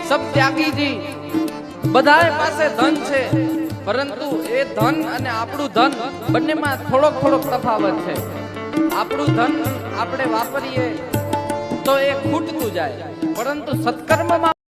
સબ ત્યાગીજી બધાય પાસે ધન છે, પરંતુ એ ધન અને આપણું ધન બંનેમાં થોડોક તફાવત છે. આપણું ધન આપણે વાપરીએ તો એ ખૂટતું જાય, પરંતુ સત્કર્મમાં